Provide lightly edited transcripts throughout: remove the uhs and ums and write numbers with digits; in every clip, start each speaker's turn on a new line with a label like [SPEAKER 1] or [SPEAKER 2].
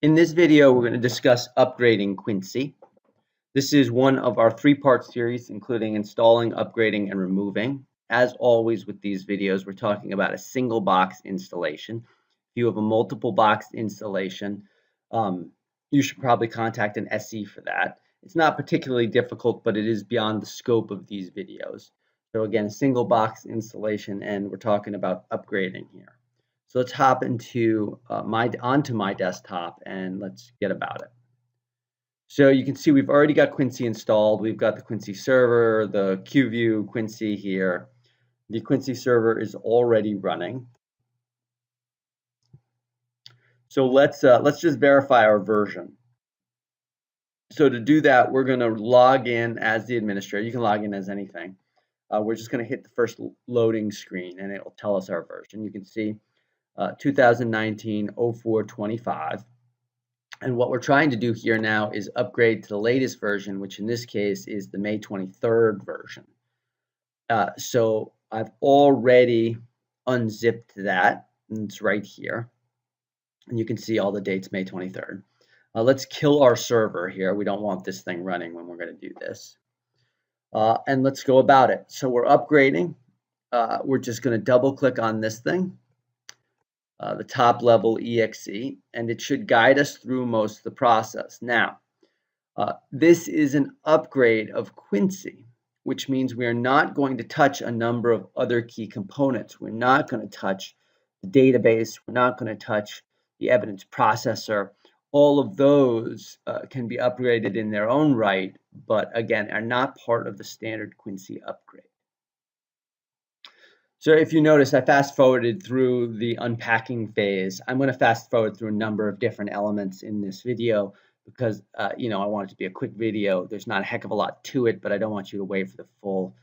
[SPEAKER 1] In this video, we're going to discuss upgrading Quincy. This is one of our three-part series, including installing, upgrading, and removing. As always with these videos, we're talking about a single box installation. If you have a multiple box installation, you should probably contact an SE for that. It's not particularly difficult, but it is beyond the scope of these videos. So again, a single box installation, and we're talking about upgrading here. So let's hop into onto my desktop and let's get about it. So you can see we've already got Quincy installed. We've got the Quincy server, the QView Quincy here. The Quincy server is already running. So let's just verify our version. So to do that, we're going to log in as the administrator. You can log in as anything. We're just going to hit the first loading screen and it will tell us our version. You can see 2019-04-25. And what we're trying to do here now is upgrade to the latest version, which in this case is the May 23rd version. So I've already unzipped that, and it's right here. And you can see all the dates, May 23rd. Let's kill our server here. We don't want this thing running when we're going to do this. And let's go about it. So we're upgrading. We're just going to double click on this thing. The top level exe, and it should guide us through most of the process. Now, this is an upgrade of Quincy, which means we are not going to touch a number of other key components. We're not going to touch the database. We're not going to touch the evidence processor. All of those can be upgraded in their own right, but again, are not part of the standard Quincy upgrade. So if you notice, I fast forwarded through the unpacking phase. I'm going to fast forward through a number of different elements in this video because, I want it to be a quick video. There's not a heck of a lot to it, but I don't want you to wait for the full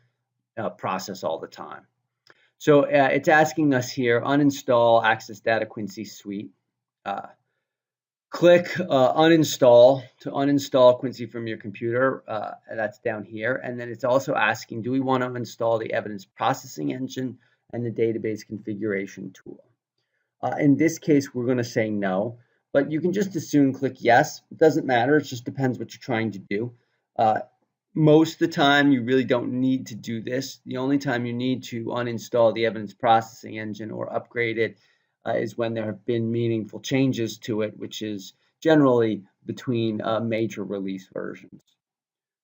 [SPEAKER 1] process all the time. So it's asking us here, uninstall Access Data Quincy Suite. Click uninstall to uninstall Quincy from your computer. That's down here. And then it's also asking, do we want to install the evidence processing engine and the database configuration tool? In this case, we're going to say no, but you can just as soon click yes. It doesn't matter. It just depends what you're trying to do. Most of the time, you really don't need to do this. The only time you need to uninstall the evidence processing engine or upgrade it is when there have been meaningful changes to it, which is generally between major release versions.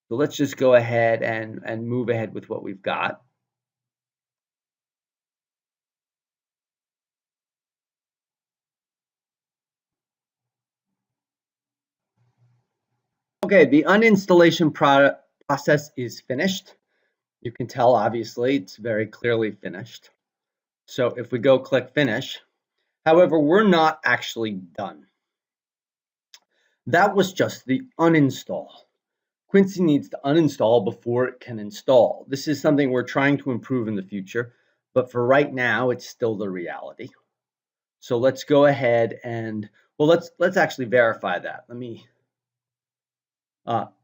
[SPEAKER 1] So let's just go ahead and move ahead with what we've got. Okay, the uninstallation process is finished. You can tell, obviously, it's very clearly finished. So if we go click finish, however, we're not actually done. That was just the uninstall. Quincy needs to uninstall before it can install. This is something we're trying to improve in the future, but for right now, it's still the reality. So let's go ahead and, well, let's actually verify that. Let me,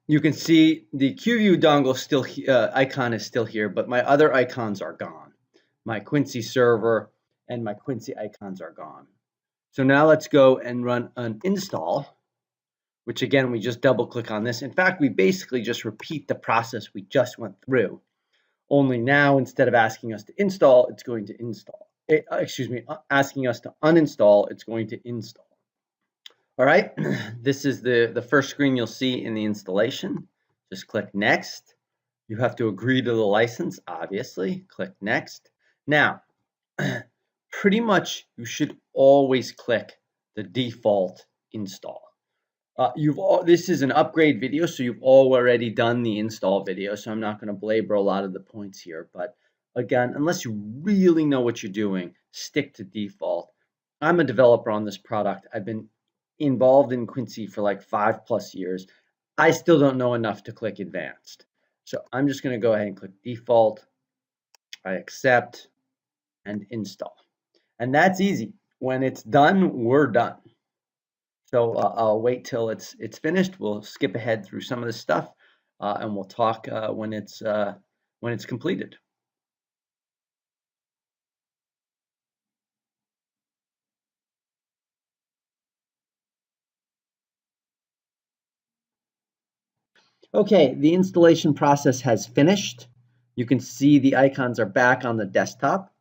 [SPEAKER 1] you can see the QView dongle still icon is still here, but my other icons are gone. My Quincy server and my Quincy icons are gone. So now let's go and run an install, which again, we just double click on this. In fact, we basically just repeat the process we just went through. Only now, instead of asking us to install, it's going to install. Asking us to uninstall, it's going to install. All right, this is the first screen you'll see in the installation. Just click next. You have to agree to the license, obviously. Click next. Now, pretty much you should always click the default install. This is an upgrade video, so you've already done the install video, so I'm not going to belabor a lot of the points here. But again, unless you really know what you're doing, stick to default. I'm a developer on this product. I've been involved in Quincy for like 5+ years. I still don't know enough to click advanced. So I'm just going to go ahead and click default. I accept and install. And that's easy. When it's done, we're done. So I'll wait till it's finished. We'll skip ahead through some of this stuff, and we'll talk when it's completed. Okay, the installation process has finished. You can see the icons are back on the desktop.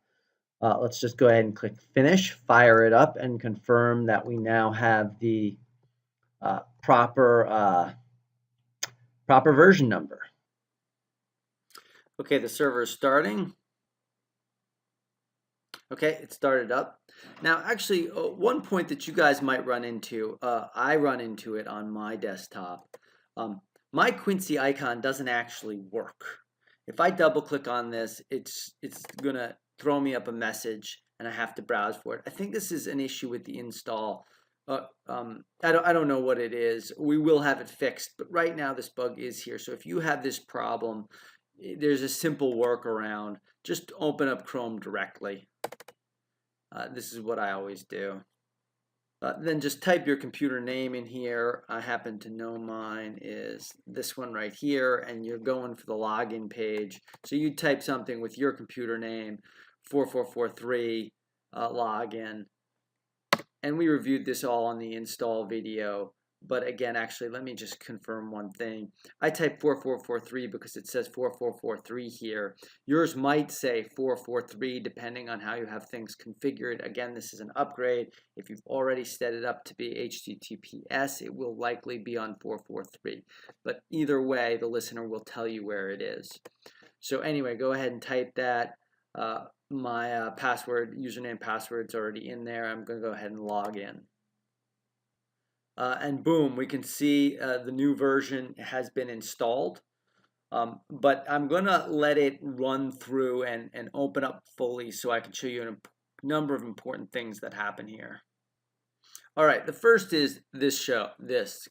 [SPEAKER 1] Let's just go ahead and click Finish, fire it up, and confirm that we now have the proper version number. Okay, the server is starting. Okay, it started up. Now, actually, one point that you guys might run into, I run into it on my desktop. My Quincy icon doesn't actually work. If I double click on this, it's gonna throw me up a message and I have to browse for it. I think this is an issue with the install. I don't know what it is. We will have it fixed, but right now this bug is here. So if you have this problem, there's a simple workaround. Just open up Chrome directly. This is what I always do. Then just type your computer name in here. I happen to know mine is this one right here, and you're going for the login page. So you type something with your computer name, 4443 login. And we reviewed this all on the install video. But again, actually, let me just confirm one thing. I typed 4443 because it says 4443 here. Yours might say 443 depending on how you have things configured. Again, this is an upgrade. If you've already set it up to be HTTPS, it will likely be on 443. But either way, the listener will tell you where it is. So anyway, go ahead and type that. My password, username, password's already in there. I'm going to go ahead and log in. And boom, we can see the new version has been installed. But I'm going to let it run through and open up fully so I can show you a number of important things that happen here. All right, the first is this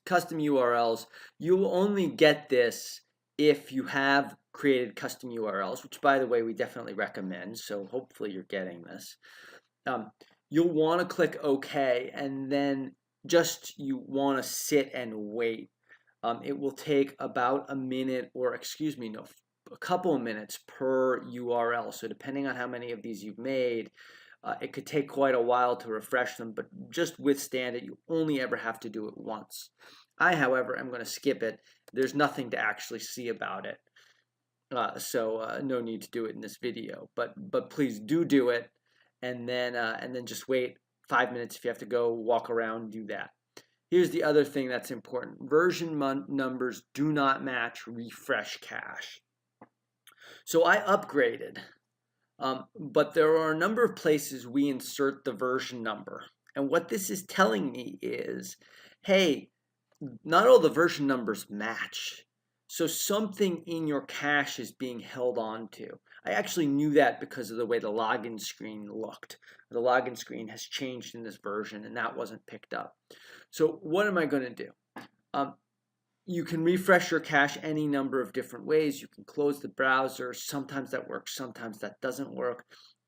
[SPEAKER 1] custom URLs. You will only get this if you have created custom URLs, which by the way, we definitely recommend. So hopefully you're getting this. You'll want to click OK, and then you want to sit and wait. It will take about a minute, or excuse me, no, a couple of minutes per URL. So depending on how many of these you've made, it could take quite a while to refresh them, but just withstand it. You only ever have to do it once. I, however, am going to skip it. There's nothing to actually see about it. So no need to do it in this video, but please do it, and then just wait 5 minutes. If you have to go walk around, do that. Here's the other thing that's important. Version numbers do not match refresh cache. So I upgraded, but there are a number of places we insert the version number. And what this is telling me is, hey, not all the version numbers match. So something in your cache is being held on to. I actually knew that because of the way the login screen looked. The login screen has changed in this version, and that wasn't picked up. So what am I going to do? You can refresh your cache any number of different ways. You can close the browser. Sometimes that works, sometimes that doesn't work.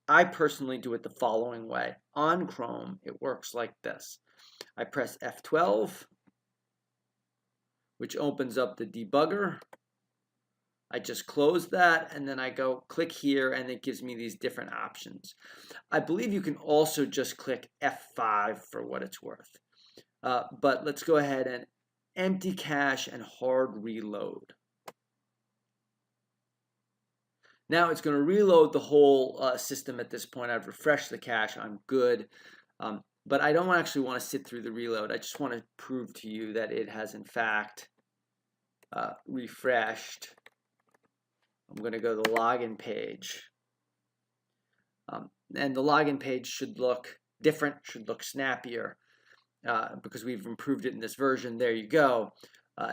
[SPEAKER 1] I personally do it the following way. On Chrome, it works like this. I press F12, which opens up the debugger. I just close that, and then I go click here, and it gives me these different options. I believe you can also just click F5 for what it's worth. But let's go ahead and empty cache and hard reload. Now it's going to reload the whole system at this point. I've refreshed the cache. I'm good. But I don't actually want to sit through the reload. I just want to prove to you that it has in fact refreshed. I'm going to go to the login page. And the login page should look different, should look snappier because we've improved it in this version. There you go.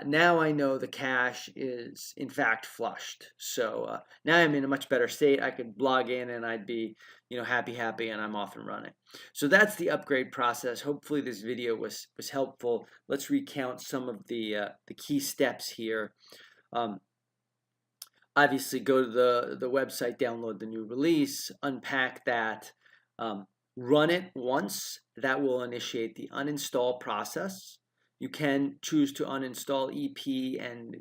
[SPEAKER 1] Now I know the cache is in fact flushed. So now I'm in a much better state. I could log in and I'd be, happy, and I'm off and running. So that's the upgrade process. Hopefully this video was helpful. Let's recount some of the key steps here. Obviously, go to the website, download the new release, unpack that, run it once. That will initiate the uninstall process. You can choose to uninstall EP and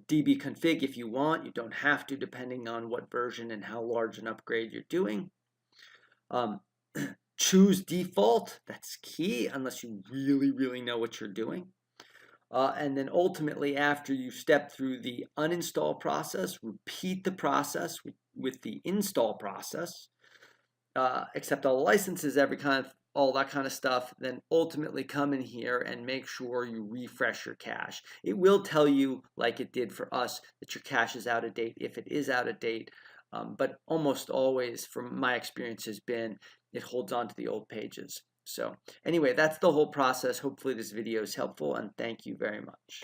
[SPEAKER 1] dbconfig if you want. You don't have to, depending on what version and how large an upgrade you're doing. Choose default. That's key, unless you really know what you're doing.
[SPEAKER 2] And then ultimately, after you step through the uninstall process, repeat the process with the install process, accept all the licenses, all that kind of stuff, then ultimately come in here and make sure you refresh your cache. It will tell you, like it did for us, that your cache is out of date if it is out of date, but almost always, from my experience, has been it holds on to the old pages. So anyway, that's the whole process. Hopefully this video is helpful, and thank you very much.